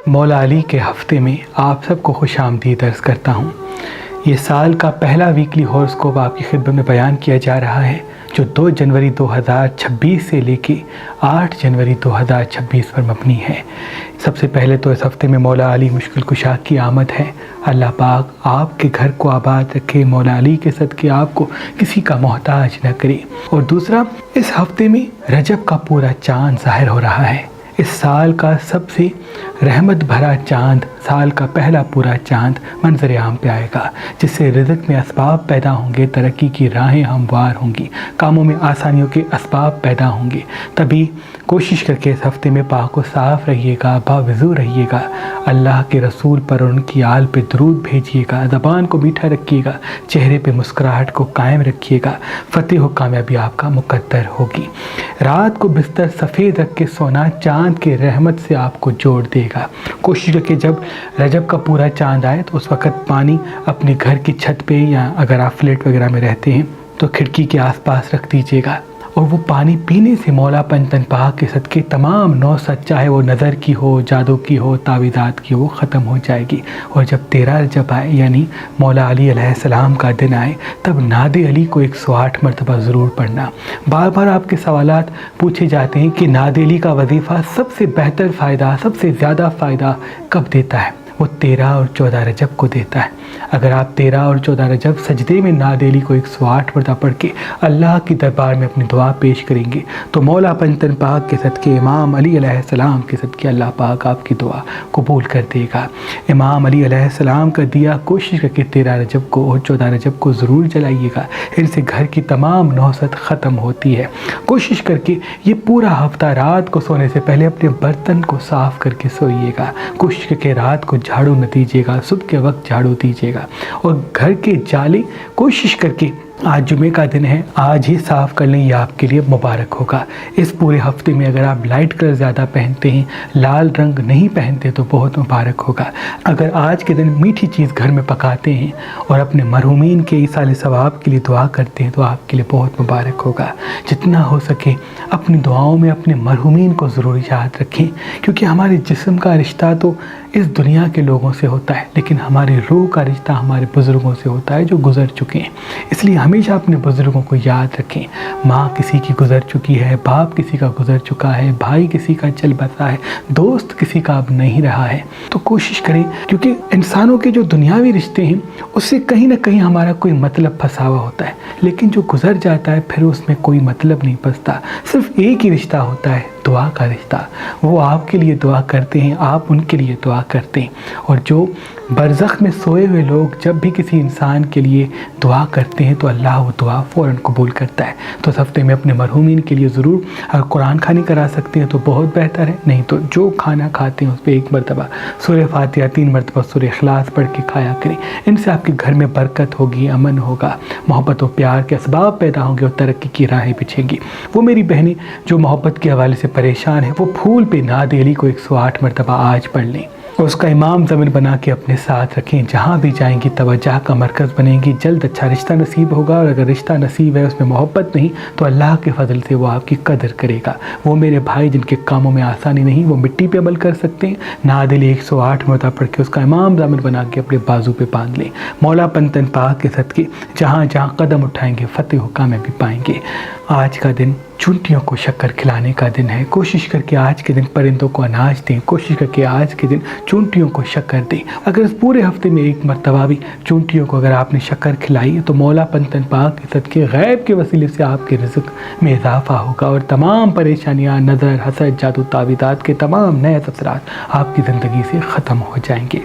مولا علی کے ہفتے میں آپ سب کو خوش آمدید عرض کرتا ہوں۔ یہ سال کا پہلا ویکلی ہوراسکوپ آپ کی خدمت میں بیان کیا جا رہا ہے، جو 2 جنوری 2026 سے لے کے 8 جنوری 2026 پر مبنی ہے۔ سب سے پہلے تو اس ہفتے میں مولا علی مشکل کشا کی آمد ہے۔ اللہ پاک آپ کے گھر کو آباد رکھے، مولا علی کے صدقے آپ کو کسی کا محتاج نہ کرے۔ اور دوسرا، اس ہفتے میں رجب کا پورا چاند ظاہر ہو رہا ہے۔ اس سال کا سب سے رحمت بھرا چاند، سال کا پہلا پورا چاند منظر عام پہ آئے گا، جس سے رزق میں اسباب پیدا ہوں گے، ترقی کی راہیں ہموار ہوں گی، کاموں میں آسانیوں کے اسباب پیدا ہوں گے۔ تبھی کوشش کر کے اس ہفتے میں پاک و صاف رہیے گا، باوضو رہیے گا، اللہ کے رسول پر اور ان کی آل پہ درود بھیجیے گا، زبان کو میٹھا رکھیے گا، چہرے پہ مسکراہٹ کو قائم رکھیے گا، فتح و کامیابی آپ کا مقدر ہوگی۔ رات کو بستر سفید رکھ کے سونا چاند کی رحمت سے آپ کو جوڑ دے گا۔ کوشش کر کے جب رجب کا پورا چاند آئے تو اس وقت پانی اپنے گھر کی چھت پہ، یا اگر آپ فلیٹ وغیرہ میں رہتے ہیں تو کھڑکی کے آس پاس رکھ دیجیے گا، اور وہ پانی پینے سے مولا پنجتن پاک کے صدقے تمام نوست، چاہے وہ نظر کی ہو، جادو کی ہو، تعویذات کی ہو، ختم ہو جائے گی۔ اور جب 13 رجب آئے، یعنی مولا علی علیہ السلام کا دن آئے، تب نعت علی کو 108 مرتبہ ضرور پڑھنا۔ بار بار آپ کے سوالات پوچھے جاتے ہیں کہ نعت علی کا وظیفہ سب سے بہتر فائدہ، سب سے زیادہ فائدہ کب دیتا ہے؟ وہ 13 اور 14 رجب کو دیتا ہے۔ اگر آپ 13 اور 14 رجب سجدے میں نعت علی کو 108 مرتبہ پڑھ کے اللہ کی دربار میں اپنی دعا پیش کریں گے تو مولا پنجتن پاک کے صدقے، امام علی علیہ السلام کے صدقے، اللہ پاک آپ کی دعا قبول کر دے گا۔ امام علی علیہ السلام کا دیا کوشش کر کے 13 رجب کو اور 14 رجب کو ضرور جلائیے گا، ان سے گھر کی تمام نوست ختم ہوتی ہے۔ کوشش کر کے یہ پورا ہفتہ رات کو سونے سے پہلے اپنے برتن کو صاف کر کے سوئیے گا۔ کوشش کر کے رات کو جھاڑو نہ دیجیے گا، صبح کے وقت جھاڑو دیجیے گا، اور گھر کے جالے کوشش کر کے، آج جمعے کا دن ہے، آج ہی صاف کر لیں، یہ آپ کے لیے مبارک ہوگا۔ اس پورے ہفتے میں اگر آپ لائٹ کلر زیادہ پہنتے ہیں، لال رنگ نہیں پہنتے تو بہت مبارک ہوگا۔ اگر آج کے دن میٹھی چیز گھر میں پکاتے ہیں اور اپنے مرحومین کے ایصال ثواب کے لیے دعا کرتے ہیں تو آپ کے لیے بہت مبارک ہوگا۔ جتنا ہو سکے اپنی دعاؤں میں اپنے مرحومین کو ضرور یاد رکھیں، کیونکہ ہمارے جسم کا رشتہ تو اس دنیا کے لوگوں سے ہوتا ہے، لیکن ہماری روح کا رشتہ ہمارے بزرگوں سے ہوتا ہے جو گزر چکے ہیں۔ اس لیے ہمیشہ اپنے بزرگوں کو یاد رکھیں۔ ماں کسی کی گزر چکی ہے، باپ کسی کا گزر چکا ہے، بھائی کسی کا چل بسا ہے، دوست کسی کا اب نہیں رہا ہے، تو کوشش کریں، کیونکہ انسانوں کے جو دنیاوی رشتے ہیں اس سے کہیں نہ کہیں ہمارا کوئی مطلب پھنسا ہوا ہوتا ہے، لیکن جو گزر جاتا ہے پھر اس میں کوئی مطلب نہیں پھنستا، صرف ایک ہی رشتہ ہوتا ہے، دعا کا رشتہ۔ وہ آپ کے لیے دعا کرتے ہیں، آپ ان کے لیے دعا کرتے ہیں، اور جو برزخ میں سوئے ہوئے لوگ جب بھی کسی انسان کے لیے دعا کرتے ہیں تو اللہ وہ دعا فوراً قبول کرتا ہے۔ تو اس ہفتے میں اپنے مرحومین کے لیے ضرور، اگر قرآن خوانی کرا سکتے ہیں تو بہت بہتر ہے، نہیں تو جو کھانا کھاتے ہیں اس پہ 1 مرتبہ سورہ فاتحہ، 3 مرتبہ سورہ اخلاص پڑھ کے کھایا کریں۔ ان سے آپ کے گھر میں برکت ہوگی، امن ہوگا، محبت و پیار کے اسباب پیدا ہوں گے اور ترقی کی راہیں بچھیں گی۔ وہ میری بہنیں جو محبت کے حوالے سے پریشان ہیں، وہ پھول پہ نعت علی کو 108 مرتبہ آج پڑھ لیں، اور اس کا امام ضمن بنا کے اپنے ساتھ رکھیں۔ جہاں بھی جائیں گی توجہ کا مرکز بنیں گی، جلد اچھا رشتہ نصیب ہوگا، اور اگر رشتہ نصیب ہے اس میں محبت نہیں تو اللہ کے فضل سے وہ آپ کی قدر کرے گا۔ وہ میرے بھائی جن کے کاموں میں آسانی نہیں، وہ مٹی پہ عمل کر سکتے ہیں، نعت علی 108 مرتبہ پڑھ کے اس کا امام ضمن بنا کے اپنے بازو پہ باندھ لیں۔ مولا پنجتن پاک کے صدقے جہاں جہاں قدم اٹھائیں گے فتح و کامیابی پائیں گے۔ آج کا دن چونٹیوں کو شکر کھلانے کا دن ہے۔ کوشش کر کے آج کے دن پرندوں کو اناج دیں، کوشش کر کے آج کے دن چونٹیوں کو شکر دیں۔ اگر اس پورے ہفتے میں 1 مرتبہ بھی چونٹیوں کو اگر آپ نے شکر کھلائی تو مولا پنجتن پاک کے صدقے غیب کے وسیلے سے آپ کے رزق میں اضافہ ہوگا، اور تمام پریشانیاں، نظر، حسد، جادو، تعویذات کے تمام نئے اثرات آپ کی زندگی سے ختم ہو جائیں گے۔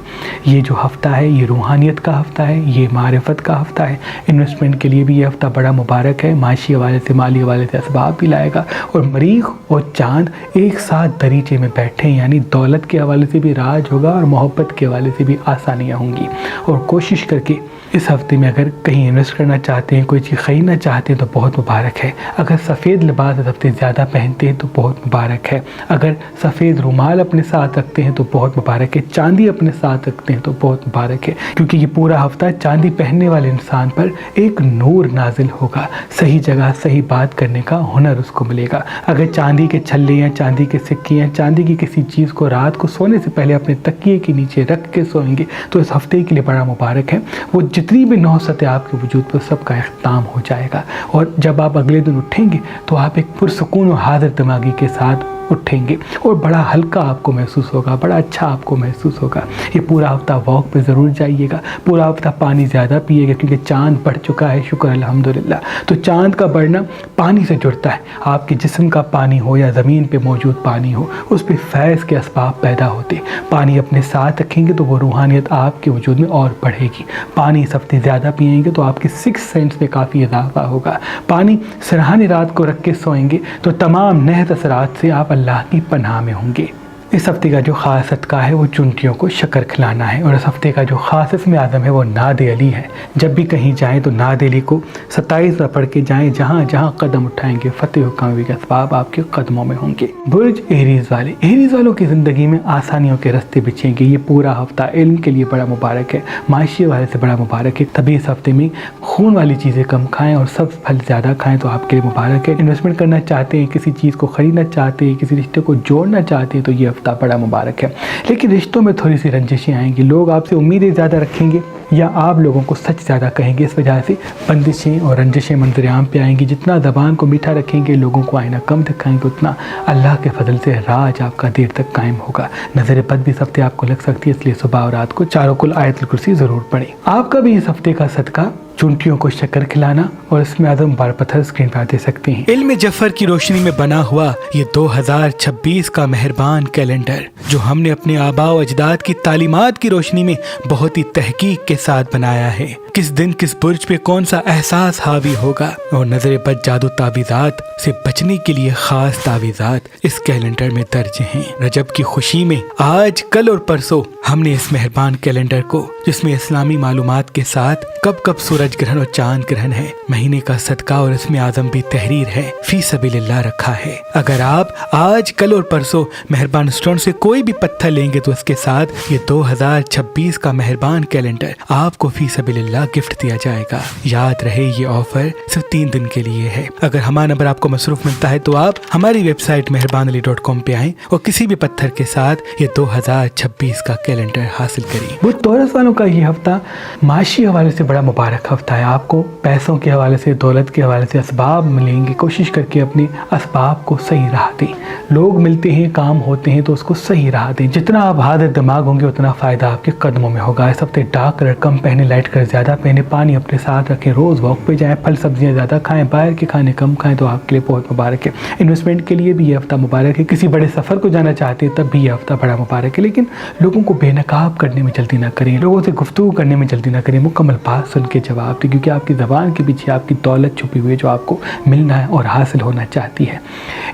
یہ جو ہفتہ ہے یہ روحانیت کا ہفتہ ہے، یہ معرفت کا ہفتہ ہے۔ انویسٹمنٹ کے لیے بھی یہ ہفتہ بڑا مبارک ہے، معاشی حوالے سے، مالی حوالے سے اسباب بھی لائے گا، اور مریخ اور چاند ایک ساتھ دریچے میں بیٹھے ہیں، یعنی دولت کے حوالے سے بھی راج ہوگا اور محبت کے حوالے سے بھی آسانیاں ہوں گی۔ اور کوشش کر کے اس ہفتے میں اگر کہیں انویسٹ کرنا چاہتے ہیں، کوئی چیز خریدنا چاہتے ہیں تو بہت مبارک ہے۔ اگر سفید لباس اس ہفتے زیادہ پہنتے ہیں تو بہت مبارک ہے۔ اگر سفید رومال اپنے ساتھ رکھتے ہیں تو بہت مبارک ہے۔ چاندی اپنے ساتھ رکھتے ہیں تو بہت مبارک ہے، کیونکہ یہ پورا ہفتہ چاندی پہننے والے انسان پر ایک نور نازل ہوگا، صحیح جگہ صحیح بات کرنے کا ہنر اس کو ملے گا۔ اگر چاندی کے چھلے یا چاندی کے سکے یا چاندی کی کسی چیز کو رات کو سونے سے پہلے اپنے تکیے کے نیچے رکھ کے سوئیں گے تو اس ہفتے کے لیے بڑا مبارک ہے۔ وہ جتنی بھی نحوستیں آپ کے وجود پر سب کا اختتام ہو جائے گا، اور جب آپ اگلے دن اٹھیں گے تو آپ ایک پرسکون و حاضر دماغی کے ساتھ اٹھیں گے اور بڑا ہلکا آپ کو محسوس ہوگا، بڑا اچھا آپ کو محسوس ہوگا۔ یہ پورا ہفتہ واک پہ ضرور جائیے گا، پورا ہفتہ پانی زیادہ پیے گا کیونکہ چاند بڑھ چکا ہے، شکر الحمدللہ۔ تو چاند کا بڑھنا پانی سے جڑتا ہے، آپ کے جسم کا پانی ہو یا زمین پہ موجود پانی ہو، اس پہ فیض کے اسباب پیدا ہوتے۔ پانی اپنے ساتھ رکھیں گے تو وہ روحانیت آپ کے وجود میں اور بڑھے گی۔ پانی اس ہفتے زیادہ پیئیں گے تو آپ کے 6 سینس میں کافی اضافہ ہوگا۔ پانی سرہانے رات کو رکھ کے سوئیں گے تو تمام نحس اثرات سے آپ اللہ کی پناہ میں ہوں گے۔ اس ہفتے کا جو خاص صدقہ ہے وہ چونٹیوں کو شکر کھلانا ہے، اور اس ہفتے کا جو خاص اسم اعظم ہے وہ ناد علی ہے۔ جب بھی کہیں جائیں تو ناد علی کو 27 بار پڑھ کے جائیں، جہاں جہاں قدم اٹھائیں گے فتح و کامیابی کے اسباب آپ کے قدموں میں ہوں گے۔ برج ایریز والوں کی زندگی میں آسانیوں کے راستے بچھیں گے۔ یہ پورا ہفتہ علم کے لیے بڑا مبارک ہے، معاشی حوالے سے بڑا مبارک ہے۔ تبھی اس ہفتے میں خون والی چیزیں کم کھائیں اور سبز پھل زیادہ کھائیں تو آپ کے لیے مبارک ہے۔ انویسٹمنٹ کرنا چاہتے ہیں، کسی چیز کو خریدنا چاہتے ہیں، کسی رشتے کو جوڑنا چاہتے ہیں تو یہ ہفتہ بڑا مبارک ہے۔ لیکن رشتوں میں تھوڑی سی رنجشیں آئیں گی، لوگ آپ سے امیدیں زیادہ رکھیں گے یا آپ لوگوں کو سچ زیادہ کہیں گے، اس وجہ سے بندشیں اور رنجشیں منظر عام پہ آئیں گی۔ جتنا زبان کو میٹھا رکھیں گے، لوگوں کو آئینہ کم دکھائیں گے، اتنا اللہ کے فضل سے راج آپ کا دیر تک قائم ہوگا۔ نظر بد بھی اس ہفتے آپ کو لگ سکتی ہے، اس لیے صبح اور رات کو چاروں کل آیت الکرسی ضرور پڑھیں۔ آپ کا بھی اس ہفتے کا صدقہ چونٹیوں کو شکر کھلانا اور اس میں اعظم بار پتھر اسکرین پر دے سکتے ہیں۔ علم جعفر کی روشنی میں بنا ہوا یہ 2026 کا مہربان کیلنڈر جو ہم نے اپنے آباء و اجداد کی تعلیمات کی روشنی میں بہت ہی تحقیق کے ساتھ بنایا ہے۔ کس دن کس برج پہ کون سا احساس حاوی ہوگا اور نظر بد جادو تعویذات سے بچنے کے لیے خاص تعویذات اس کیلنڈر میں درج ہیں۔ رجب کی خوشی میں آج کل اور پرسوں ہم نے اس مہربان کیلنڈر کو، جس میں اسلامی معلومات کے ساتھ کب کب سورج گرہن اور چاند گرہن ہے، مہینے کا صدقہ اور اس میں اعظم بھی تحریر ہے، فی سبیل اللہ رکھا ہے۔ اگر آپ آج کل اور پرسوں مہربان اسٹون سے کوئی بھی پتھر لیں گے تو اس کے ساتھ یہ 2026 کا مہربان کیلنڈر آپ کو فی سبیل اللہ گفٹ دیا جائے گا۔ یاد رہے یہ آفر صرف 3 دن کے لیے ہے۔ اگر ہمارا نمبر آپ کو مصروف ملتا ہے تو آپ ہماری ویب سائٹ مہربانعلی.com پہ آئیں اور کسی بھی پتھر کے ساتھ یہ 2026 کا کیلنڈر حاصل کریں۔ وہ ٹورس والوں کا یہ ہفتہ معاشی حوالے سے بڑا مبارک ہفتہ ہے۔ آپ کو پیسوں کے حوالے سے، دولت کے حوالے سے اسباب ملیں گے، کوشش کر کے اپنے اسباب کو صحیح راہ دیں۔ لوگ ملتے ہیں، کام ہوتے ہیں تو اس کو صحیح راہ دیں۔ جتنا آپ حاضر دماغ ہوں گے اتنا فائدہ آپ کے قدموں میں ہوگا۔ اس ہفتے ڈارک کلر کم پہنے، لائٹ کلر زیادہ پہنے، پانی اپنے ساتھ رکھیں، روز واک پہ جائیں، پھل سبزیاں زیادہ کھائیں، باہر کے کھانے کم کھائیں تو آپ کے لیے بہت مبارک ہے۔ انویسٹمنٹ کے لیے بھی یہ ہفتہ مبارک ہے۔ کسی بڑے سفر کو جانا چاہتے ہیں تب بھی یہ ہفتہ بڑا مبارک ہے، لیکن لوگوں کو بے نقاب کرنے میں جلدی نہ کریں، لوگوں سے گفتگو کرنے میں جلدی نہ کریں، مکمل بات سن کے جواب دیں، کیونکہ آپ کی زبان کے پیچھے آپ کی دولت چھپی ہوئی ہے جو آپ کو ملنا ہے اور حاصل ہونا چاہتی ہے۔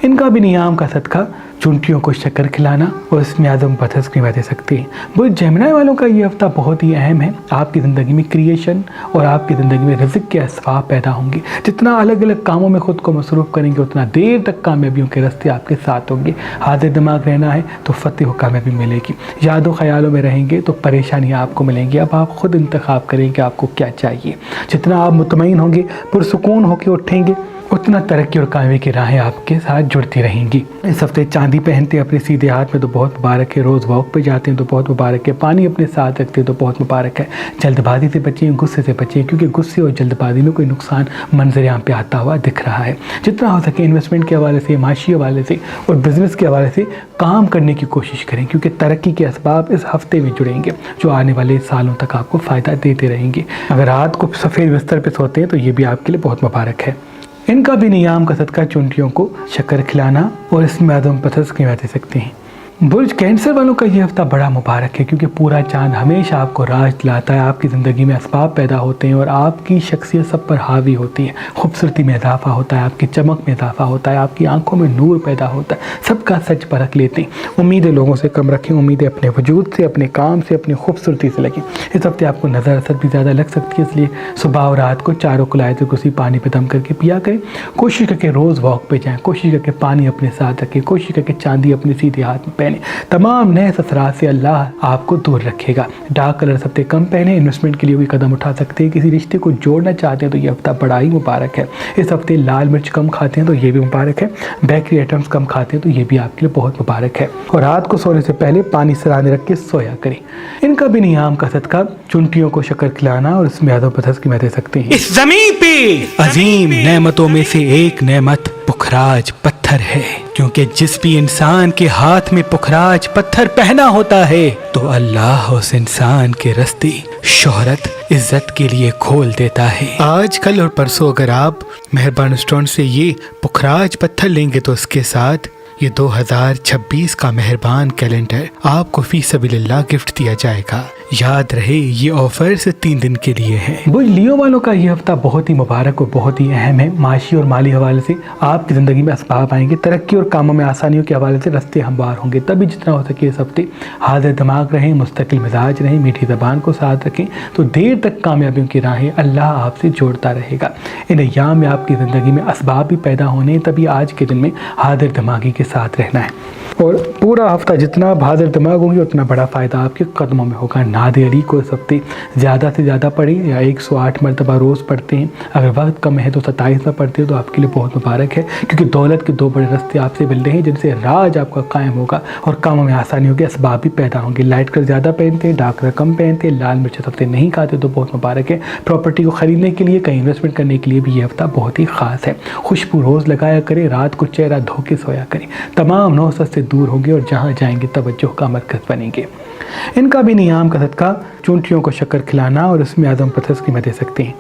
ان کا بھی نیام کا صدقہ چونٹیوں کو شکر کھلانا اور اس میں اعظم پتھر اسکرین دے سکتے ہیں۔ برج جیمنائی والوں کا یہ ہفتہ بہت ہی اہم ہے۔ آپ کی زندگی میں کریشن اور آپ کی زندگی میں رزق کے اسباب پیدا ہوں گے۔ جتنا الگ الگ کاموں میں خود کو مصروف کریں گے اتنا دیر تک کامیابیوں کے راستے آپ کے ساتھ ہوں گے۔ حاضر دماغ رہنا ہے تو فتح و کامیابی ملے گی۔ یاد و خیالوں میں رہیں گے تو پریشانیاں آپ کو ملیں گی۔ اب آپ خود انتخاب کریں کہ آپ کو کیا چاہیے۔ جتنا آپ مطمئن ہوں گے، پرسکون ہو کے اٹھیں گے، اتنا ترقی اور کامیابی کی راہیں آپ کے ساتھ جڑتی رہیں گی۔ اس ہفتے چاندی پہنتے ہیں اپنے سیدھے ہاتھ میں تو بہت مبارک ہے۔ روز واک پہ جاتے ہیں تو بہت مبارک ہے۔ پانی اپنے ساتھ رکھتے ہیں تو بہت مبارک ہے۔ جلد بازی سے بچیں، غصے سے بچیں، کیونکہ غصے اور جلد بازی میں کوئی نقصان منظر عام پہ آتا ہوا دکھ رہا ہے۔ جتنا ہو سکے انویسٹمنٹ کے حوالے سے، معاشی حوالے سے اور بزنس کے حوالے سے کام کرنے کی کوشش کریں، کیونکہ ترقی کے اسباب اس ہفتے میں جڑیں گے جو آنے والے سالوں تک آپ کو فائدہ دیتے رہیں گے۔ اگر رات کو سفید بستر پہ سوتے ہیں تو یہ بھی آپ کے لیے بہت مبارک ہے۔ ان کا بھی نیام کا صدقہ چونٹیوں کو شکر کھلانا اور اس میں اعظم پتھر اسکرین دے سکتے ہیں۔ برج کینسر والوں کا یہ ہفتہ بڑا مبارک ہے، کیونکہ پورا چاند ہمیشہ آپ کو راج دلاتا ہے۔ آپ کی زندگی میں اسباب پیدا ہوتے ہیں اور آپ کی شخصیت سب پر حاوی ہوتی ہے۔ خوبصورتی میں اضافہ ہوتا ہے، آپ کی چمک میں اضافہ ہوتا ہے، آپ کی آنکھوں میں نور پیدا ہوتا ہے، سب کا سچ پرکھ لیتے ہیں۔ امیدیں لوگوں سے کم رکھیں، امیدیں اپنے وجود سے، اپنے کام سے، اپنی خوبصورتی سے لگیں۔ اس ہفتے آپ کو نظر اثر بھی زیادہ لگ سکتی ہے، اس لیے صبح اور رات کو چاروں کل آیت الکرسی پانی پہ دم کر کے پیا کریں۔ کوشش کر کے روز واک پہ جائیں، کوشش کر کے پانی اپنے ساتھ رکھیں، کوشش کر کے چاندی اپنے سیدھے ہاتھ میں پہنے. تمام نئے اثرات سے اللہ آپ کو دور رکھے گا. ڈارک کلر ہفتے کم پہنے. انویسٹمنٹ کے لیے کوئی قدم اٹھا سکتے ہیں. کسی رشتے کو جوڑنا چاہتے ہیں تو یہ ہفتہ بڑا ہی مبارک ہے. اس ہفتے لال مرچ کم کھاتے ہیں تو یہ بھی مبارک ہے. بیکری آئٹمس کم کھاتے ہیں تو یہ بھی آپ کے لیے بہت مبارک ہے. اور رات کو سونے سے پہلے پانی سرانے رکھ کے سویا کریں. ان کا بھی نیام کا صدقہ چونٹیوں کو شکر کھلانا اور اس میں آدم پتھر کی دے سکتے ہیں. اس زمین پہ عظیم نعمتوں میں سے ایک نعمت پخراج پتھر ہے، کیونکہ جس بھی انسان کے ہاتھ میں پخراج پتھر پہنا ہوتا ہے تو اللہ اس انسان کے راستے شہرت عزت کے لیے کھول دیتا ہے. آج کل اور پرسوں اگر آپ مہربان اسٹون سے یہ پخراج پتھر لیں گے تو اس کے ساتھ یہ 2026 کا مہربان کیلنڈر آپ کو فی سبیل اللہ گفٹ دیا جائے گا. یاد رہے یہ آفر صرف 3 دن کے لیے ہے. برج لیو والوں کا یہ ہفتہ بہت ہی مبارک اور بہت ہی اہم ہے. معاشی اور مالی حوالے سے آپ کی زندگی میں اسباب آئیں گے. ترقی اور کاموں میں آسانیوں کے حوالے سے راستے ہموار ہوں گے. تبھی جتنا ہو سکے اس ہفتے حاضر دماغ رہیں، مستقل مزاج رہیں، میٹھی زبان کو ساتھ رکھیں تو دیر تک کامیابیوں کی راہیں اللہ آپ سے جوڑتا رہے گا. ان ایام میں آپ کی زندگی میں اسباب بھی پیدا ہونے ہیں، تبھی آج کے دن میں حاضر دماغی کے ساتھ رہنا ہے. اور پورا ہفتہ جتنا آپ حاضر دماغ ہوں گے اتنا بڑا فائدہ آپ کے قدموں میں ہوگا. ناد علی کو اس ہفتے زیادہ سے زیادہ پڑھیں، یا 108 مرتبہ روز پڑھتے ہیں. اگر وقت کم ہے تو 27 میں پڑھتے ہیں تو آپ کے لیے بہت مبارک ہے، کیونکہ دولت کے 2 بڑے راستے آپ سے مل رہے ہیں جن سے راج آپ کا قائم ہوگا اور کاموں میں آسانیوں کے اسباب بھی پیدا ہوں گے. لائٹ کلر زیادہ پہنتے ہیں، ڈارک کلر کم پہنتے ہیں، لال مرچ اس ہفتے نہیں کھاتے تو بہت مبارک ہے. پراپرٹی کو خریدنے کے لیے، کہیں انویسٹمنٹ کرنے کے لیے بھی یہ ہفتہ بہت ہی خاص ہے. خوشبو روز لگایا کریں، رات کو چہرہ دھو کے سویا کریں. تمام نوسط سے دور ہوں گے اور جہاں جائیں گے توجہ کا مرکز بنیں گے. ان کا بھی نیام کا صدقہ چونٹیوں کو شکر کھلانا اور اس میں آدم پتھر کی دے سکتے ہیں.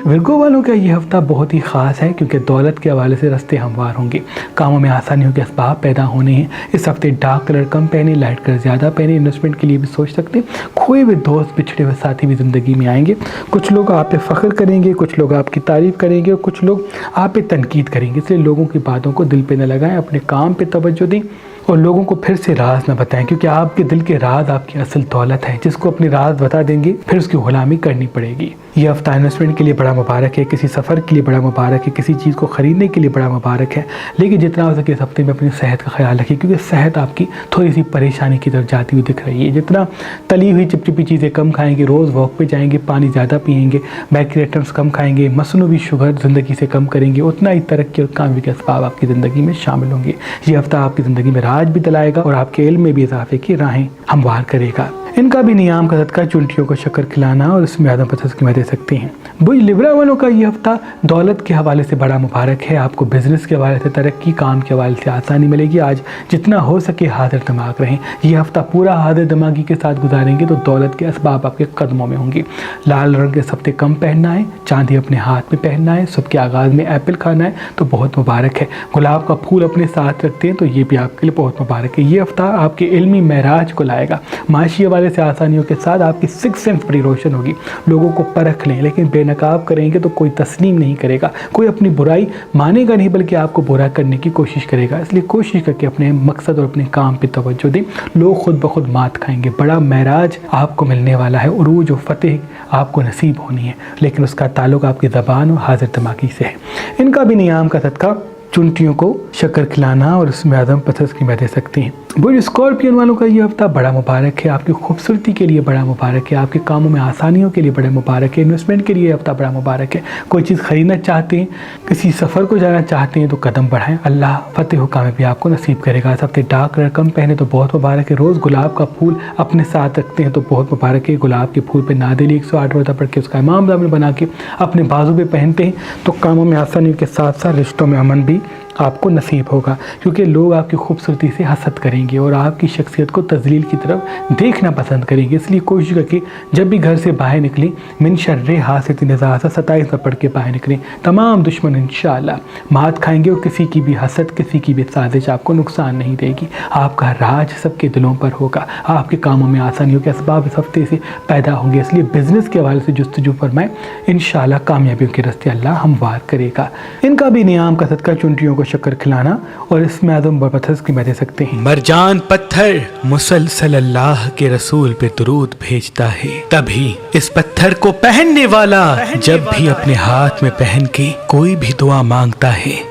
ورگو والوں کا یہ ہفتہ بہت ہی خاص ہے، کیونکہ دولت کے حوالے سے راستے ہموار ہوں گے. کاموں میں آسانیوں کے اسباب پیدا ہونے ہیں. اس ہفتے ڈارک کلر کم پہنے، لائٹ کلر زیادہ پہنے. انویسٹمنٹ کے لیے بھی سوچ سکتے ہیں. کھوئے ہوئے دوست، بچھڑے ہوئے ساتھی بھی زندگی میں آئیں گے. کچھ لوگ آپ پہ فخر کریں گے، کچھ لوگ آپ کی تعریف کریں گے اور کچھ لوگ آپ پہ تنقید کریں گے. اس لیے لوگوں کی باتوں کو دل پہ نہ لگائیں، اپنے کام پہ توجہ دیں اور لوگوں کو پھر سے راز نہ بتائیں، کیونکہ آپ کے دل کے راز آپ کی اصل دولت ہے. جس کو اپنے راز بتا دیں گے پھر اس کی غلامی کرنی پڑے گی. یہ ہفتہ انویسٹمنٹ کے لیے بڑا مبارک ہے، کسی سفر کے لیے بڑا مبارک ہے، کسی چیز کو خریدنے کے لیے بڑا مبارک ہے. لیکن جتنا ہو سکے اس ہفتے میں اپنی صحت کا خیال رکھیں، کیونکہ صحت آپ کی تھوڑی سی پریشانی کی طرف جاتی ہوئی دکھ رہی ہے. جتنا تلی ہوئی چپچپی چیزیں کم کھائیں گے، روز واک پہ جائیں گے، پانی زیادہ پئیں گے، بیکری آئٹمس کم کھائیں گے، مصنوعی شوگر زندگی سے کم کریں گے، اتنا ہی ترقی اور کامیابی کے اسباب آپ کی زندگی میں شامل ہوں گے. یہ ہفتہ آپ کی زندگی میں راج بھی دلائے گا اور آپ کے علم میں بھی اضافے کی راہیں ہموار کرے گا. ان کا بھی نیام کا صدقہ چونٹیوں کو شکر کھلانا اور اس میں آدم پتھر کی دے سکتے ہیں. برج لیبرا والوں کا یہ ہفتہ دولت کے حوالے سے بڑا مبارک ہے. آپ کو بزنس کے حوالے سے ترقی، کام کے حوالے سے آسانی ملے گی. آج جتنا ہو سکے حاضر دماغ رہیں. یہ ہفتہ پورا حاضر دماغی کے ساتھ گزاریں گے تو دولت کے اسباب آپ کے قدموں میں ہوں گے. لال رنگ کے ہفتے کم پہننا ہے، چاندی اپنے ہاتھ میں پہننا ہے، صبح کے آغاز میں ایپل کھانا ہے تو بہت مبارک ہے. گلاب کا پھول اپنے ساتھ رکھتے ہیں تو یہ بھی آپ کے لیے بہت مبارک ہے. یہ ہفتہ آپ کے علمی معراج کو لائے گا. معاشی حوالے سے آسانیوں کے ساتھ آپ کی 6th سینس بڑی روشن ہوگی. لوگوں کو پرکھ لیں، لیکن بے نقاب کریں گے تو کوئی تسلیم نہیں کرے گا، کوئی اپنی برائی مانے گا نہیں بلکہ آپ کو برا کرنے کی کوشش کرے گا. اس لیے کوشش کر کے اپنے مقصد اور اپنے کام پہ توجہ دیں. لوگ خود بخود مات کھائیں گے. بڑا معراج آپ کو ملنے والا ہے، عروج و فتح آپ کو نصیب ہونی ہے، لیکن اس کا تعلق آپ کی زبان اور حاضر دماغی سے ہے. ان کا بھی نیام کا صدقہ چونٹیوں کو شکر کھلانا اور اس میں آدم پتھر کی دے سکتے ہیں. برج اسکارپیون والوں کا یہ ہفتہ بڑا مبارک ہے. آپ کی خوبصورتی کے لیے بڑا مبارک ہے، آپ کے کاموں میں آسانیوں کے لیے بڑا مبارک ہے. انویسٹمنٹ کے لیے یہ ہفتہ بڑا مبارک ہے. کوئی چیز خریدنا چاہتے ہیں، کسی سفر کو جانا چاہتے ہیں تو قدم بڑھائیں، اللہ فتح و کامیابی آپ کو نصیب کرے گا. اس ہفتے ڈارک کلر کم پہنے تو بہت مبارک ہے. روز گلاب کا پھول اپنے ساتھ رکھتے ہیں تو بہت مبارک ہے. گلاب کے پھول پہ ناد علی 108 مرتبہ پڑھ کے اس کا امام دامن بنا کے اپنے بازو پہ پہنتے ہیں تو کاموں میں آسانیوں کے ساتھ ساتھ رشتوں میں امن بھی آپ کو نصیب ہوگا، کیونکہ لوگ آپ کی خوبصورتی سے حسد کریں گے اور آپ کی شخصیت کو تذلیل کی طرف دیکھنا پسند کریں گے. اس لیے کوشش کر کے جب بھی گھر سے باہر نکلیں من شر حاسد اذا حسد 27 میں پڑھ کے باہر نکلیں. تمام دشمن انشاءاللہ مات کھائیں گے اور کسی کی بھی حسد، کسی کی بھی سازش آپ کو نقصان نہیں دے گی. آپ کا راج سب کے دلوں پر ہوگا. آپ کے کاموں میں آسانیوں کے اسباب اس ہفتے سے پیدا ہوں گے. اس لیے بزنس کے حوالے سے جستجو فرمائیں، انشاءاللہ کامیابیوں کے راستے اللہ ہموار کرے گا. ان کا بھی نیام کا صدقہ چونٹیوں کو شکر کھلانا اور اس میں آدم پتھر کی دے سکتے ہیں. مرجان پتھر مسلسل اللہ کے رسول پہ درود بھیجتا ہے، تبھی اس پتھر کو پہننے والا جب بھی اپنے ہاتھ میں پہن کے کوئی بھی دعا مانگتا ہے